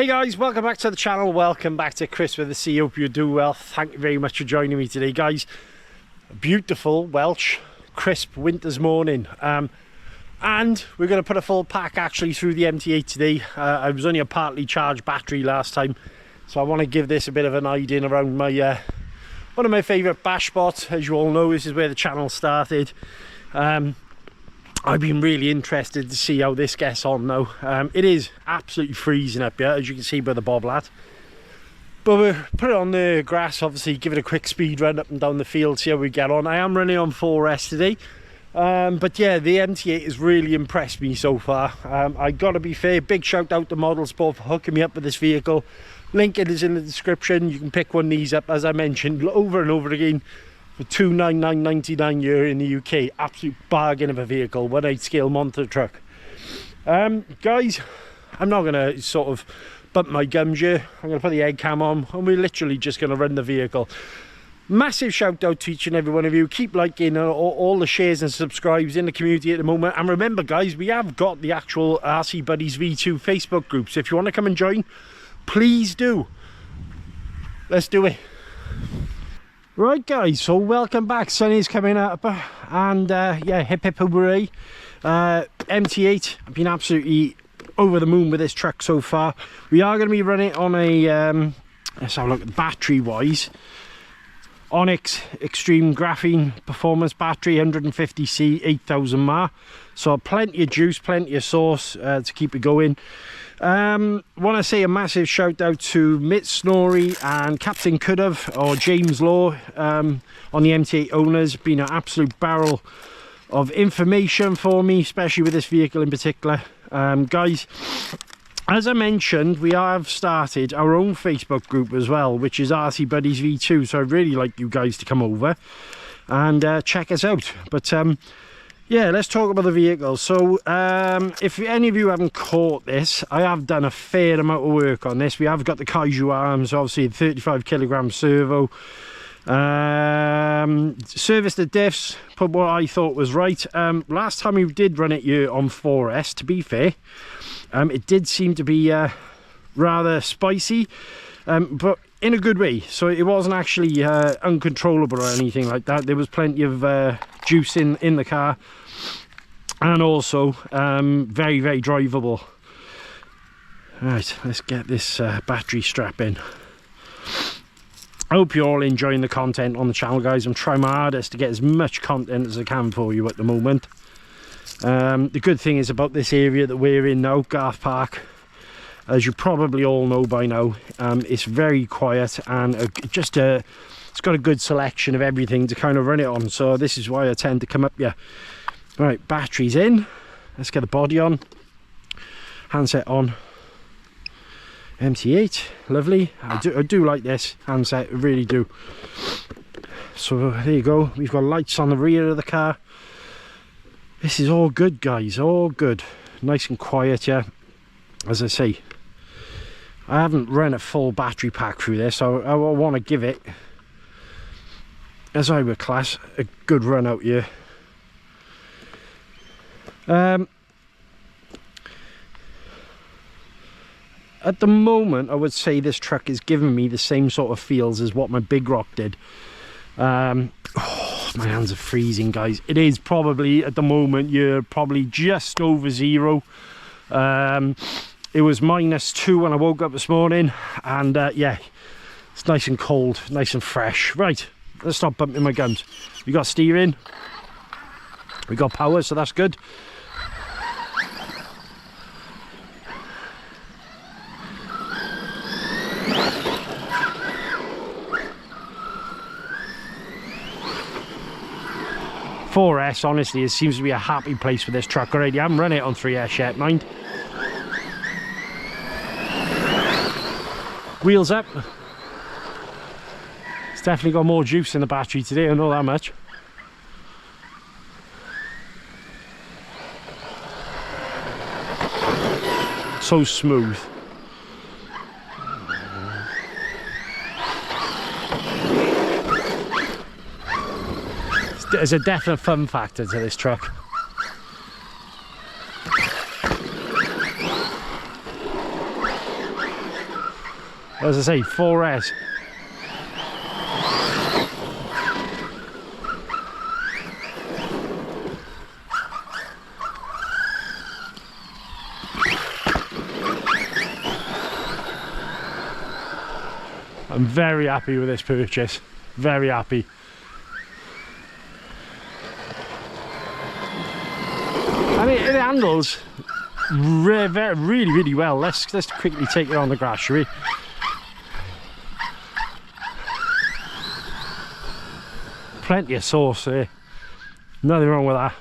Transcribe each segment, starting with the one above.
Hey guys, welcome back to the channel. Welcome back to Chris with the C. Hope you do well. Thank you very much for joining me today, guys. A beautiful Welsh crisp winter's morning, and we're going to put a full pack actually through the MT8 today. I was only a partly charged battery last time, so I want to give this a bit of an idea around my one of my favourite bash spots. As you all know, this is where the channel started. I've been really interested to see how this gets on now. It is absolutely freezing up here, as you can see by the boblat. But we'll put it on the grass, obviously, give it a quick speed run up and down the field, see how we get on. I am running on 4S today. But yeah, the MT8 has really impressed me so far. I gotta be fair, big shout out to Model Sport for hooking me up with this vehicle. Link is in the description. You can pick one of these up, as I mentioned, over and over again. For $299.99 here in the UK, absolute bargain of a vehicle, 1/8 scale monster truck. Guys, I'm not gonna sort of bump my gums here. I'm gonna put the egg cam on, and we're literally just gonna run the vehicle. Massive shout out to each and every one of you. Keep liking all the shares and subscribes in the community at the moment. And remember, guys, we have got the actual RC Buddies V2 Facebook group. So if you want to come and join, please do. Let's do it. Right guys, so welcome back. Sun is coming up, and yeah, hip hip hooray. MT8, I've been absolutely over the moon with this truck so far. We are going to be running on a let's have a look at battery wise. Onyx Extreme Graphene Performance Battery, 150C, 8000 mAh. So plenty of juice, plenty of sauce to keep it going. Want to say a massive shout out to Mitt Snorri and Captain Could've, or James Law, on the MT8 owners. Been an absolute barrel of information for me, especially with this vehicle in particular. Guys, as I mentioned, we have started our own Facebook group as well, which is RC Buddies V2. So I'd really like you guys to come over and check us out. But yeah, let's talk about the vehicle. So if any of you haven't caught this, I have done a fair amount of work on this. We have got the Kaiju arms, obviously 35 kilogram servo. Serviced the diffs, put what I thought was right. Last time we did run it here on 4S, to be fair, it did seem to be rather spicy, but in a good way. So it wasn't actually uncontrollable or anything like that. There was plenty of juice in the car, and also very, very drivable. Right, let's get this battery strap in. I hope you're all enjoying the content on the channel, guys. I'm trying my hardest to get as much content as I can for you at the moment. The good thing is about this area that we're in now, Garth Park, as you probably all know by now, it's very quiet, and it's got a good selection of everything to kind of run it on. So this is why I tend to come up here. Right, batteries in. Let's get the body on. Handset on. MT8, lovely. I do like this handset, I really do. So there you go. We've got lights on the rear of the car. This is all good, guys, all good. Nice and quiet, yeah. As I say, I haven't run a full battery pack through this, so I want to give it, as I would class, a good run out here. At the moment, I would say this truck is giving me the same sort of feels as what my Big Rock did. Oh, my hands are freezing, guys. It is probably, at the moment, you're probably just over 0. It was -2 when I woke up this morning, and yeah, it's nice and cold, nice and fresh. Right, let's stop bumping my gums. We got steering, we got power, so that's good. .4S, honestly, it seems to be a happy place for this truck already. I haven't run it on 3S yet, mind. Wheels up. It's definitely got more juice in the battery today, I know that much. So smooth. There's a definite fun factor to this truck. As I say, 4S. I'm very happy with this purchase, very happy. I mean, it handles really well. Let's quickly take it on the grass, shall we? Plenty of sauce there, nothing wrong with that.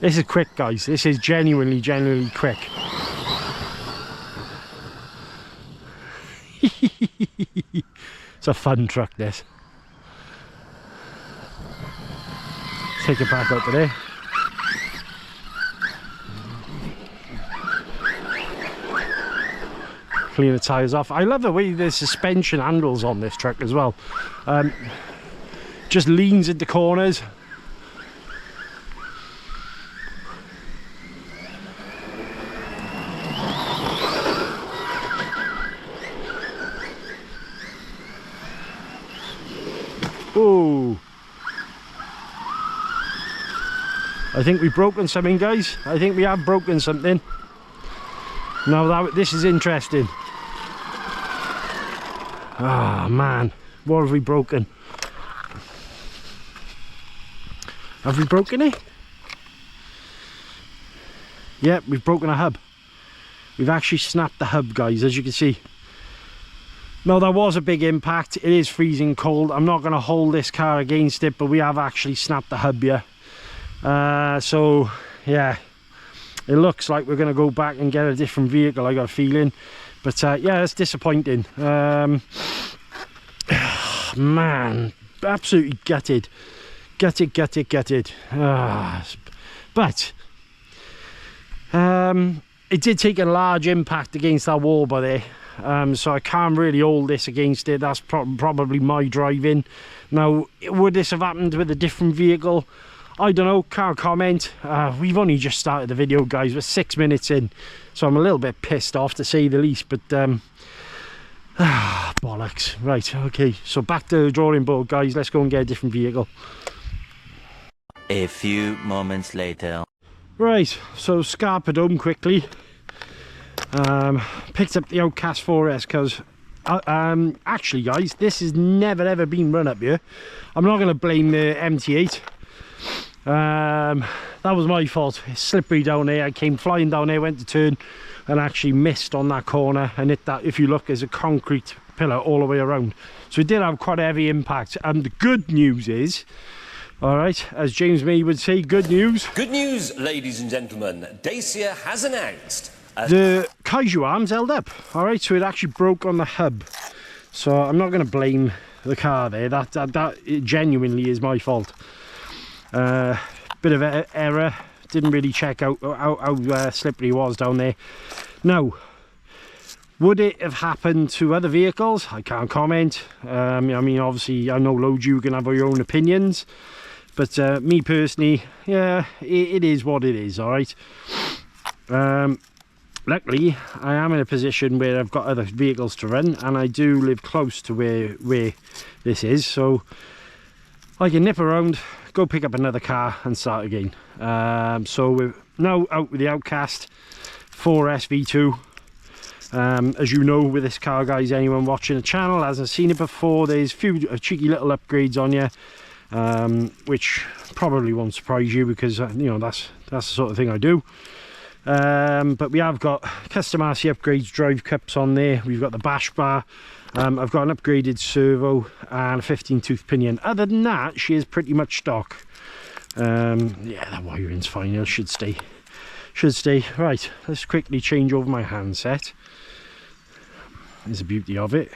This is quick, guys. This is genuinely quick. It's a fun truck, this. Take it back out to there. Clean the tyres off. I love the way the suspension handles on this truck as well. Just leans into corners. Oh, I think we've broken something, guys. I think we have broken something. Now this is interesting. Ah, man, what have we broken? Have we broken it? Yep, we've broken a hub. We've actually snapped the hub, guys, as you can see. Now, that was a big impact. It is freezing cold. I'm not going to hold this car against it, but we have actually snapped the hub here. So, yeah, it looks like we're going to go back and get a different vehicle, I got a feeling. But, yeah, it's disappointing. Man, absolutely gutted. Gutted. But, it did take a large impact against that wall by there. So I can't really hold this against it. That's probably my driving. Now, would this have happened with a different vehicle? I don't know, can't comment. We've only just started the video, guys. We're 6 minutes in, so I'm a little bit pissed off, to say the least. But bollocks. Right, okay, so back to the drawing board, guys. Let's go and get a different vehicle. A few moments later. Right, so scarpered home quickly. Picked up the Outcast 4S because actually, guys, this has never ever been run up here. I'm not going to blame the MT8. That was my fault. It's slippery down there. I came flying down there, went to turn and actually missed on that corner and hit that. If you look, there's a concrete pillar all the way around, so it did have quite a heavy impact. And the good news is, all right, as James May would say, good news, ladies and gentlemen, Dacia has announced the kaiju arms held up. All right, so it actually broke on the hub. So I'm not going to blame the car there. That genuinely is my fault. Bit of an error. Didn't really check out how slippery it was down there. Now, would it have happened to other vehicles? I can't comment. I mean, obviously, I know loads you can have your own opinions. But me personally, yeah, it is what it is, all right? Luckily, I am in a position where I've got other vehicles to run, and I do live close to where this is, so I can nip around, go pick up another car and start again. So we're now out with the Outcast 4S V2. As you know, with this car, guys, anyone watching the channel hasn't seen it before, there's a few cheeky little upgrades on you, which probably won't surprise you because, you know, that's the sort of thing I do. But we have got custom RC upgrades, drive cups on there. We've got the bash bar. I've got an upgraded servo and a 15 tooth pinion. Other than that, she is pretty much stock. Yeah, that wiring's fine. It should stay. Right, let's quickly change over my handset. There's the beauty of it.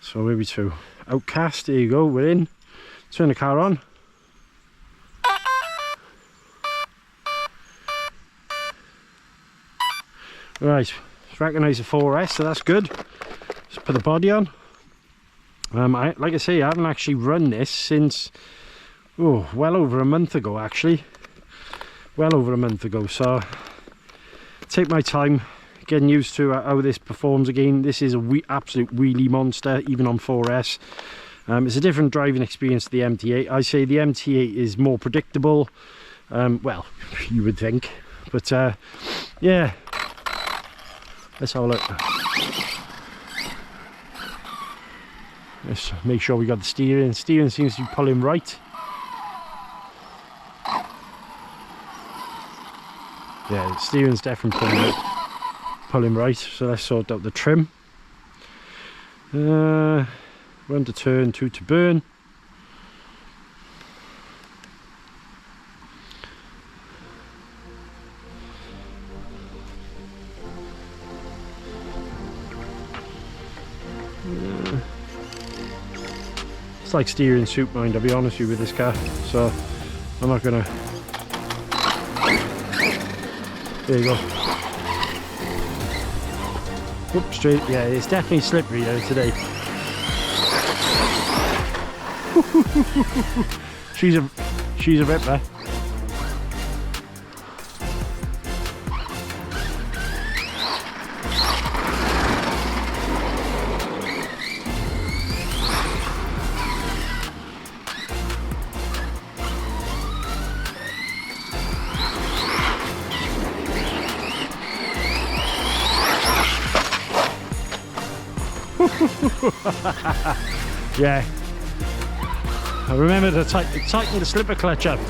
So where we to? Outcast, there you go, we're in. Turn the car on. Right, recognise the 4S, so that's good. Let's put the body on. Like I say, I haven't actually run this since, well over a month ago, actually. Well over a month ago, so take my time getting used to how this performs again. This is a absolute wheelie monster, even on 4S. It's a different driving experience to the MT8. I say the MT8 is more predictable. Well, you would think, but yeah, let's have a look. Let's make sure we got the steering. Steering seems to be pulling right. Yeah, the steering's definitely pulling right. So let's sort out the trim. 1 to turn, 2 to burn. It's like steering soup, mind, I'll be honest with you, with this car, so I'm not gonna. There you go. Whoop, straight. Yeah, it's definitely slippery here today. she's a ripper. Yeah, I remember to tighten the slipper clutch up.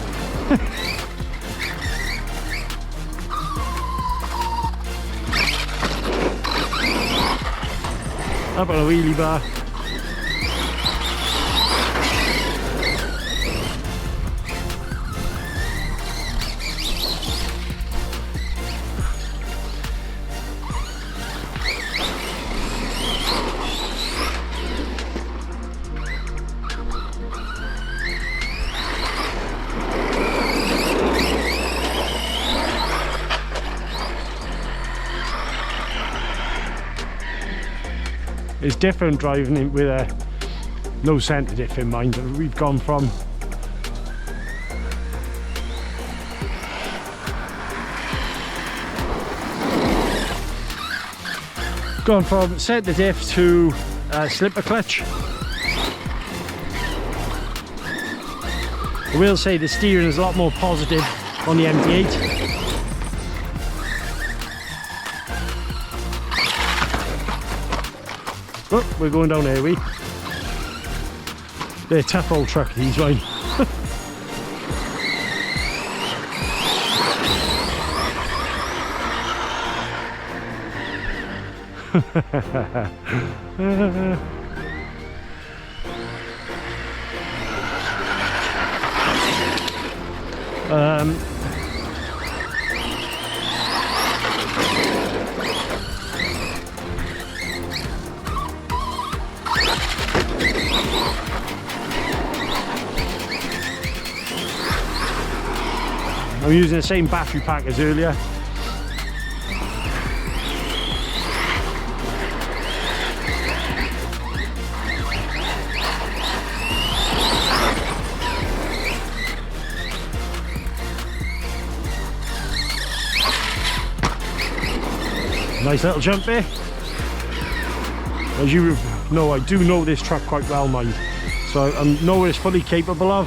Up on a wheelie bar. It's different driving it with a no centre diff in mind. We've gone from centre diff to slipper clutch. I will say the steering is a lot more positive on the MT8. Oh, we're going down here, we. They're a tough old truck, these, right? I'm using the same battery pack as earlier. Nice little jump there. As you know, I do know this truck quite well, mind. So I know what it's fully capable of.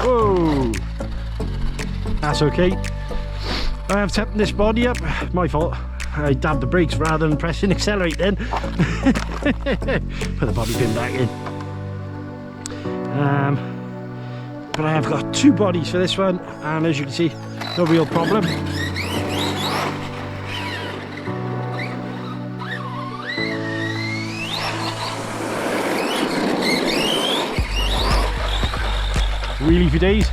Whoa, that's okay. I have tapped this body up. My fault. I dabbed the brakes rather than pressing accelerate then. Put the body pin back in. But I have got two bodies for this one, and as you can see, no real problem. Wheelie for days.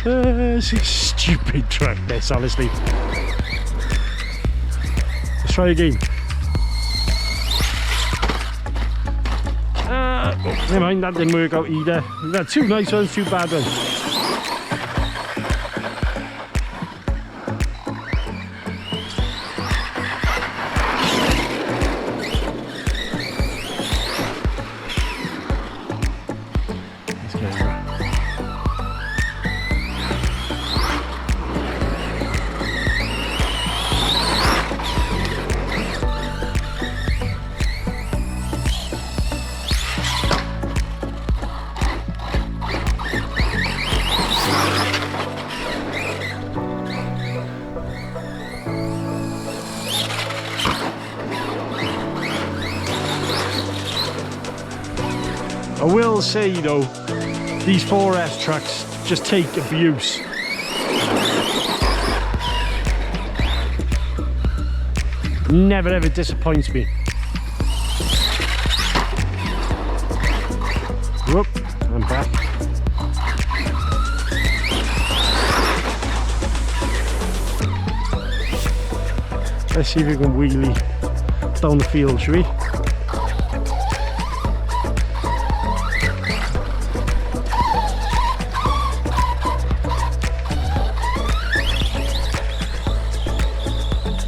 It's a stupid truck, this, honestly. Let's try again. Never mind, that didn't work out either. We've had 2 nice ones, 2 bad ones. I will say though, these 4S tracks just take abuse. Never ever disappoints me. Whoop, I'm back. Let's see if we can wheelie down the field, shall we?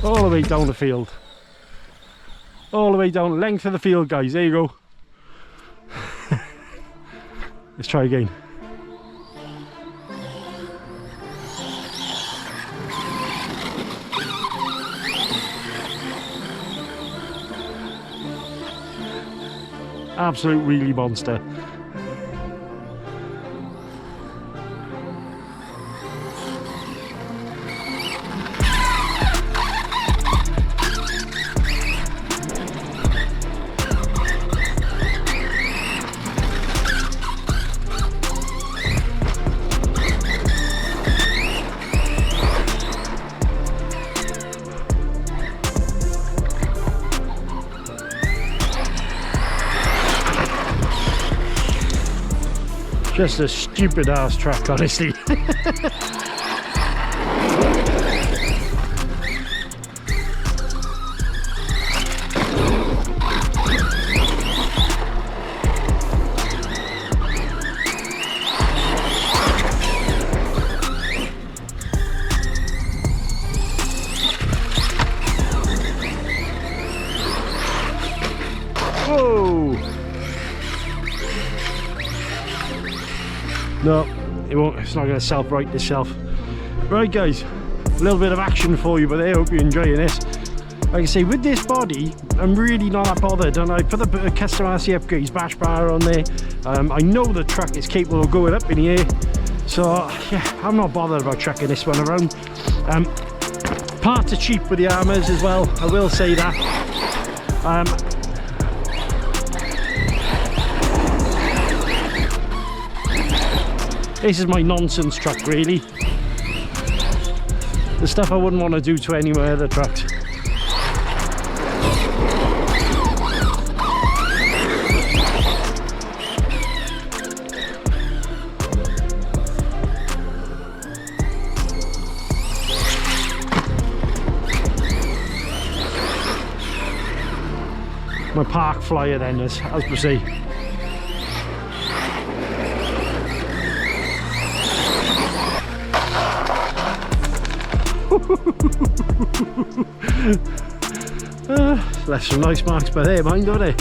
All the way down the field. All the way down, length of the field, guys. There you go. Let's try again. Absolute wheelie monster. Just a stupid ass track, honestly. Whoa! No, it won't. It's not going to self-right itself. Right, guys, a little bit of action for you, but I hope you're enjoying this. Like I say, with this body, I'm really not that bothered, and I put the custom RC upgrades bash bar on there. I know the truck is capable of going up in the air, so yeah, I'm not bothered about chucking this one around. Parts are cheap with the Arrmas as well, I will say that. This is my nonsense truck, really. The stuff I wouldn't want to do to any of my other trucks. My park flyer then, as per se. Left some nice marks by there, mind, don't they?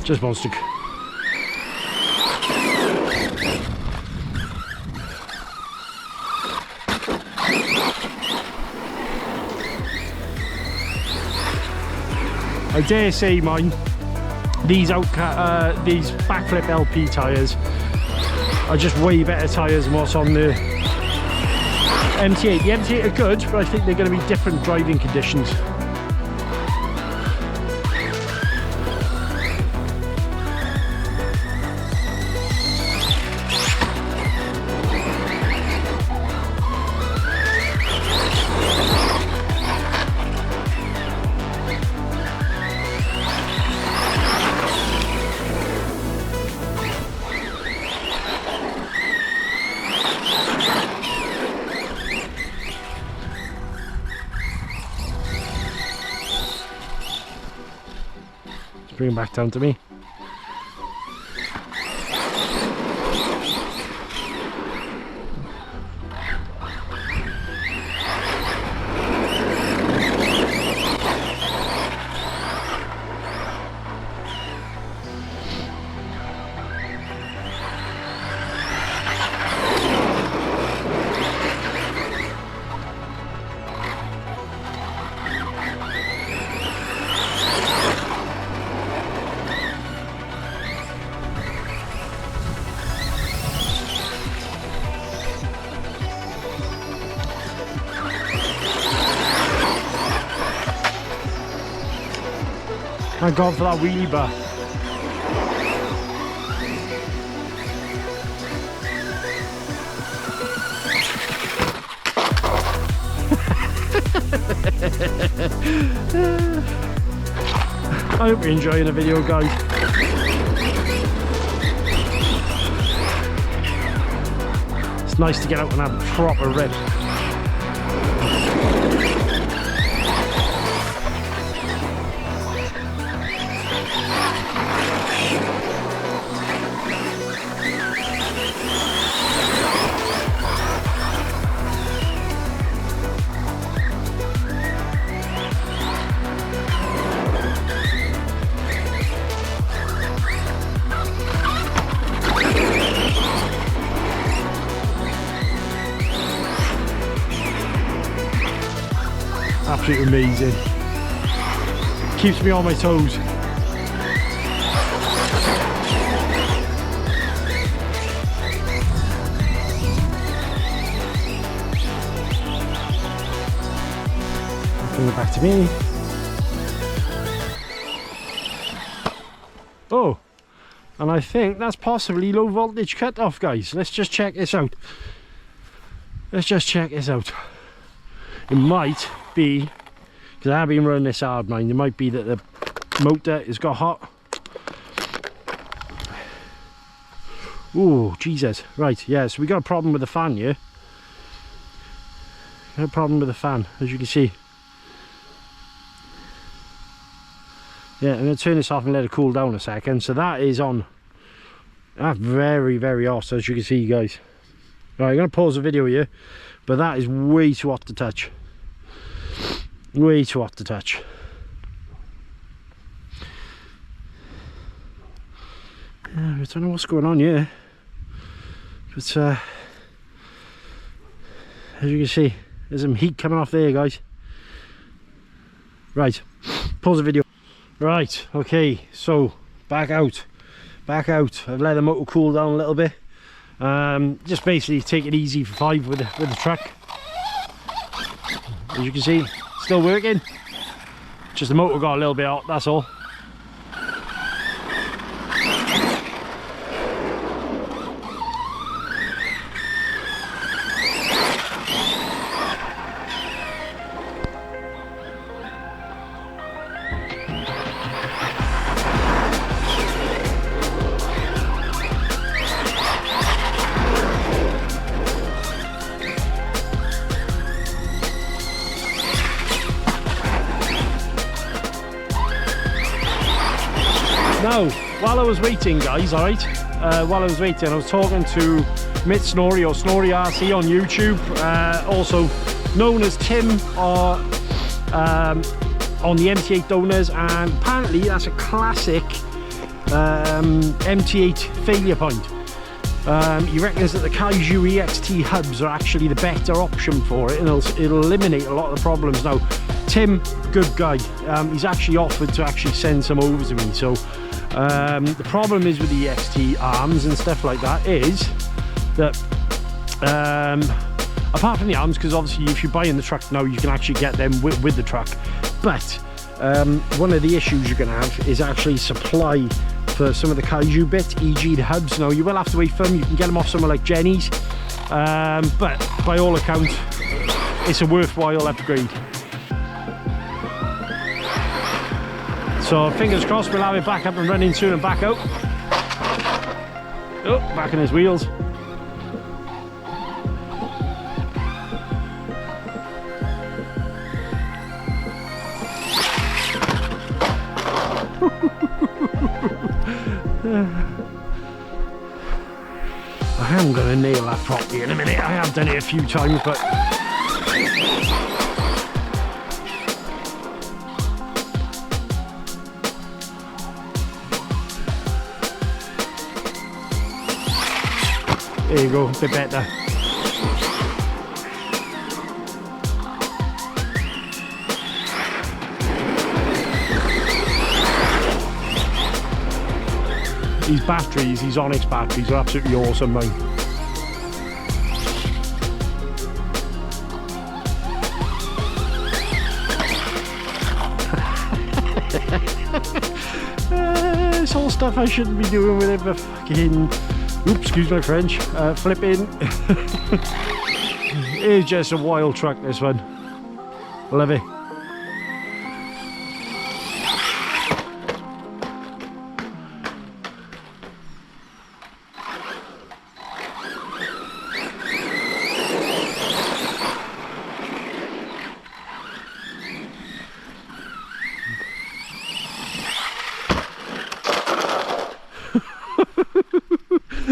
Just wants to. I dare say mine, these backflip LP tyres are just way better tyres than what's on the MT8. The MT8 are good, but I think they're going to be different driving conditions. bring him back down to me. Thank God for that wheelie bar. I hope you're enjoying the video, guys. It's nice to get out and have a proper rip. Absolutely amazing. Keeps me on my toes. Bring it back to me. Oh, and I think that's possibly low voltage cut off, guys. Let's just check this out. Let's just check this out. It might be, because I have been running this hard, mind, it might be that the motor has got hot. Oh, Jesus. Right, yeah, so we got a problem with the fan here. Got a problem with the fan, as you can see. Yeah, I'm going to turn this off and let it cool down a second. So that is on. That's very, very hot, as you can see, guys. Right, I'm going to pause the video here, but that is way too hot to touch. Way too hot to touch. Yeah, I don't know what's going on here, but as you can see, there's some heat coming off there, guys. Right, pause the video. Right, okay, so back out. I've let the motor cool down a little bit. Just basically take it easy for 5 with the truck. As you can see, still working. Just the motor got a little bit hot, that's all. Now, while I was waiting, guys, alright, while I was waiting, I was talking to Mitt Snorri, or Snorri RC on YouTube, also known as Tim, or on the MT8 donors, and apparently that's a classic MT8 failure point. He reckons that the Kaiju EXT hubs are actually the better option for it, and it'll eliminate a lot of the problems. Now, Tim, good guy, he's actually offered to actually send some over to me. So the problem is with the EXT arms and stuff like that is that apart from the arms, because obviously if you're buying the truck now you can actually get them with the truck, but one of the issues you're going to have is actually supply for some of the Kaiju bits, e.g. the hubs. Now you will have to wait for them, you can get them off somewhere like Jenny's, but by all accounts it's a worthwhile upgrade. So fingers crossed we'll have it back up and running soon and back out. Oh, back in his wheels. I am going to nail that properly in a minute. I have done it a few times, but there you go, a bit better. These batteries, these Onyx batteries are absolutely awesome, mate. It's all stuff I shouldn't be doing with it, but fucking... Oops, excuse my French. Flipping. It's just a wild truck, this one. Love it.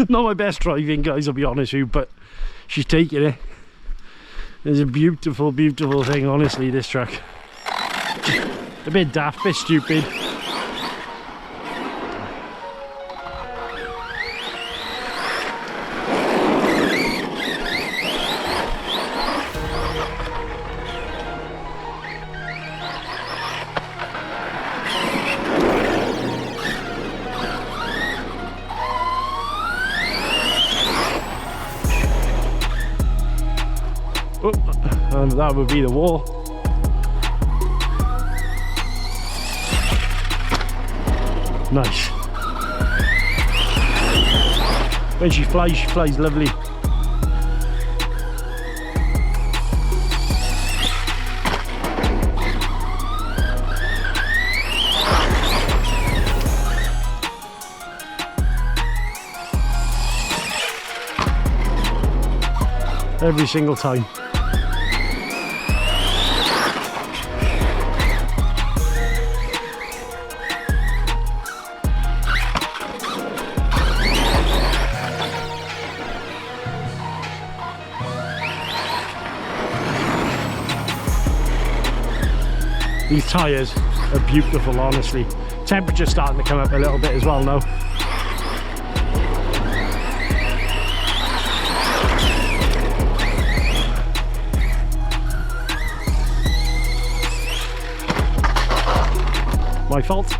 Not my best driving, guys, I'll be honest with you, but she's taking it. It's a beautiful, beautiful thing, honestly, this truck. A bit daft, a bit stupid. Oh, and that would be the wall. Nice. When she flies lovely. Every single time. These tyres are beautiful, honestly. Temperature's starting to come up a little bit as well now. My fault.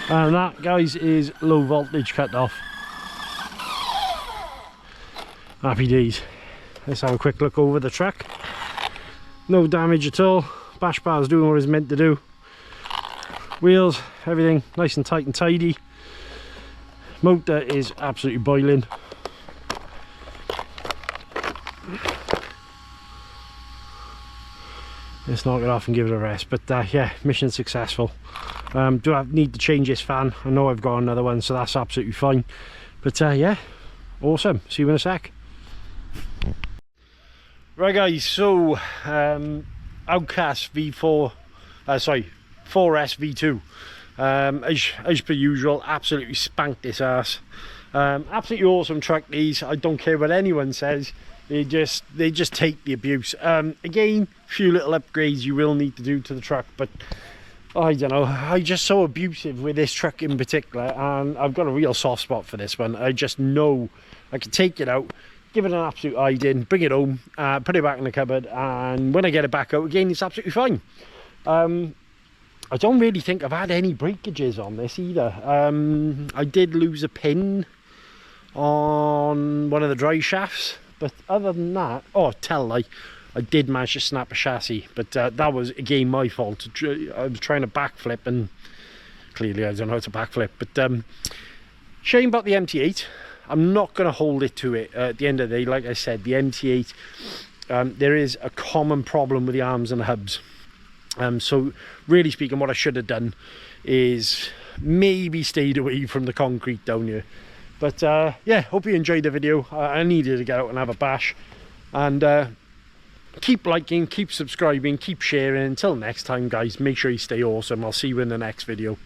And that, guys, is low voltage cut off. Happy days. Let's have a quick look over the truck. No damage at all. Bash bar's doing what it's meant to do. Wheels, everything nice and tight and tidy. Motor is absolutely boiling. let's knock it off and give it a rest. But yeah, mission successful. Do I need to change this fan? I know I've got another one, so that's absolutely fine. But yeah, awesome. See you in a sec. Right guys, so Outcast V4, sorry, 4S V2. As per usual, absolutely spanked this ass. Absolutely awesome truck these. I don't care what anyone says. They just take the abuse. Again, a few little upgrades you will need to do to the truck, but I don't know, I'm just so abusive with this truck in particular, and I've got a real soft spot for this one. I just know I can take it out, give it an absolute hiding, bring it home, put it back in the cupboard, and when I get it back out again, it's absolutely fine. I don't really think I've had any breakages on this either. I did lose a pin on one of the drive shafts, but other than that, oh, I did manage to snap a chassis, but that was again my fault. I was trying to backflip, and clearly I don't know how to backflip. But shame about the MT8. I'm not going to hold it to it. At the end of the day, like I said, the MT8, there is a common problem with the arms and the hubs. So really speaking, what I should have done is maybe stayed away from the concrete down here. But yeah, hope you enjoyed the video. I needed to get out and have a bash. And keep liking, keep subscribing, keep sharing. Until next time guys, make sure you stay awesome. I'll see you in the next video.